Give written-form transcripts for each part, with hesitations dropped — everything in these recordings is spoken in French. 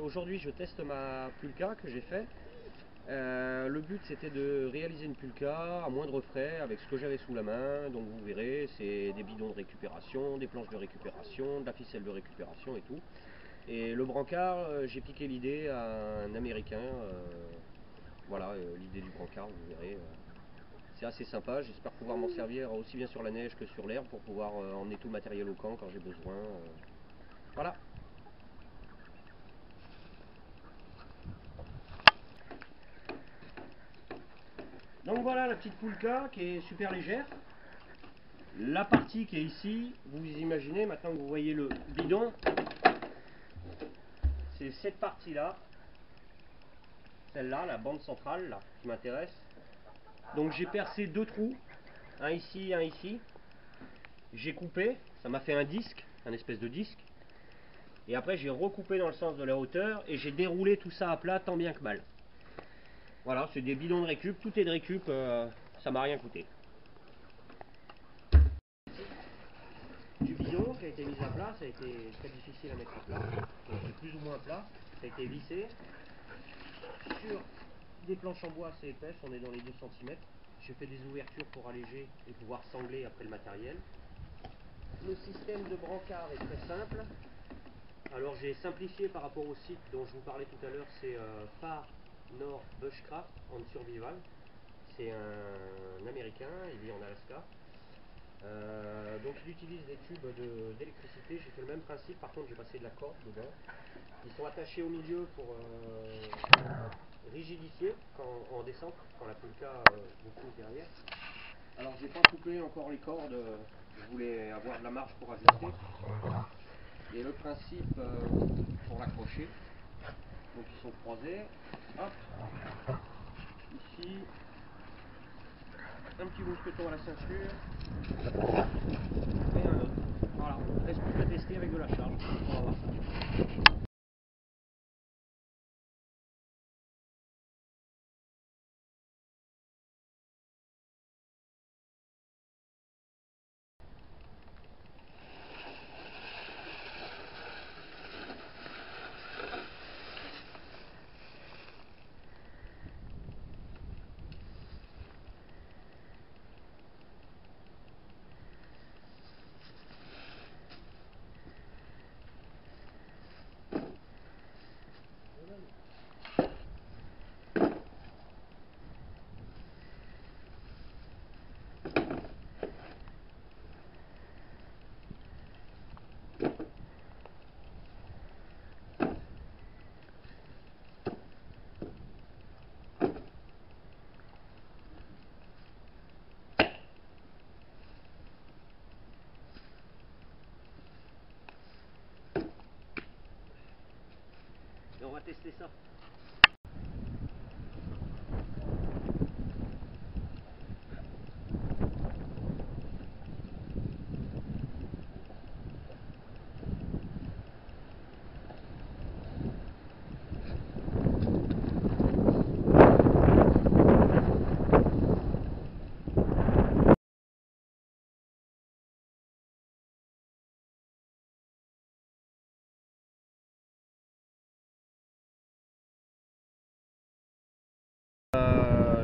Aujourd'hui je teste ma pulka que j'ai fait. Le but c'était de réaliser une pulka à moindre frais avec ce que j'avais sous la main. Donc vous verrez, c'est des bidons de récupération, des planches de récupération, de la ficelle de récupération et tout. Et le brancard, j'ai piqué l'idée à un américain. Voilà, l'idée du brancard, vous verrez. C'est assez sympa, j'espère pouvoir m'en servir aussi bien sur la neige que sur l'herbe pour pouvoir emmener tout le matériel au camp quand j'ai besoin. Voilà. Donc voilà la petite pulka qui est super légère. La partie qui est ici, vous imaginez maintenant que vous voyez le bidon, c'est cette partie là, celle-là, la bande centrale là, qui m'intéresse. Donc j'ai percé deux trous, un ici, un ici. J'ai coupé, ça m'a fait un disque, un espèce de disque. Et après j'ai recoupé dans le sens de la hauteur et j'ai déroulé tout ça à plat tant bien que mal. Voilà, c'est des bidons de récup, tout est de récup, ça m'a rien coûté. Du bidon qui a été mis à plat, ça a été très difficile à mettre à plat, donc c'est plus ou moins plat, ça a été vissé sur des planches en bois assez épaisses, on est dans les 2 cm. J'ai fait des ouvertures pour alléger et pouvoir sangler après le matériel. Le système de brancard est très simple. Alors j'ai simplifié par rapport au site dont je vous parlais tout à l'heure, c'est Far North Bushcraft on Survival. C'est un américain, il vit en Alaska. Donc il utilise des tubes d'électricité. J'ai fait le même principe, par contre j'ai passé de la corde dedans. Ils sont attachés au milieu pour rigidifier en descente, quand la pulka vous pousse derrière. Alors j'ai pas coupé encore les cordes, je voulais avoir de la marge pour ajuster. Et le principe pour l'accrocher, donc ils sont croisés, hop, ici, un petit mousqueton à la ceinture, et un autre. Voilà, il reste plus qu'à tester avec de la charge, on va voir ça. Et on va tester ça.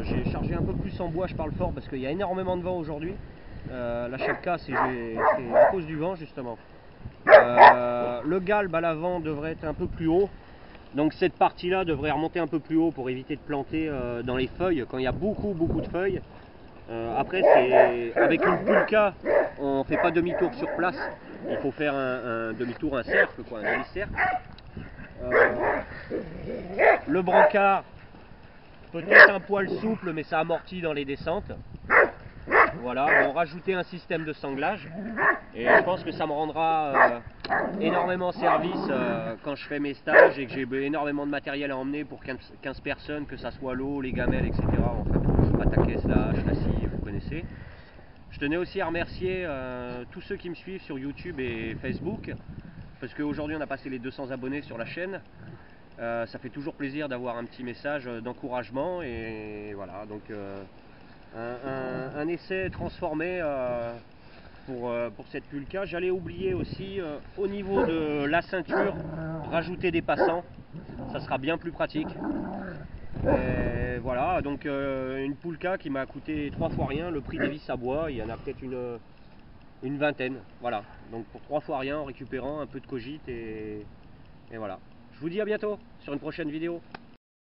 J'ai chargé un peu plus en bois, je parle fort parce qu'il y a énormément de vent aujourd'hui. La chapka c'est à cause du vent justement. Le galbe à l'avant devrait être un peu plus haut. Donc cette partie là devrait remonter un peu plus haut pour éviter de planter dans les feuilles quand il y a beaucoup de feuilles. Après avec une pulka on ne fait pas demi-tour sur place, il faut faire un demi-tour, un cercle quoi, un demi-cercle. Le brancard peut-être un poil souple mais ça amortit dans les descentes. Voilà, on rajouter un système de sanglage et je pense que ça me rendra énormément service quand je fais mes stages et que j'ai énormément de matériel à emmener pour 15 personnes, que ça soit l'eau, les gamelles, etc. Enfin, pataquès, la hache, la scie, vous connaissez. Je tenais aussi à remercier tous ceux qui me suivent sur YouTube et Facebook, parce qu'aujourd'hui on a passé les 200 abonnés sur la chaîne. Ça fait toujours plaisir d'avoir un petit message d'encouragement et voilà, donc un essai transformé pour cette pulka. J'allais oublier aussi au niveau de la ceinture, rajouter des passants, ça sera bien plus pratique. Et voilà, donc une pulka qui m'a coûté 3 fois rien, le prix des vis à bois, il y en a peut-être une vingtaine, voilà. Donc pour 3 fois rien en récupérant un peu de cogite et voilà. Je vous dis à bientôt sur une prochaine vidéo.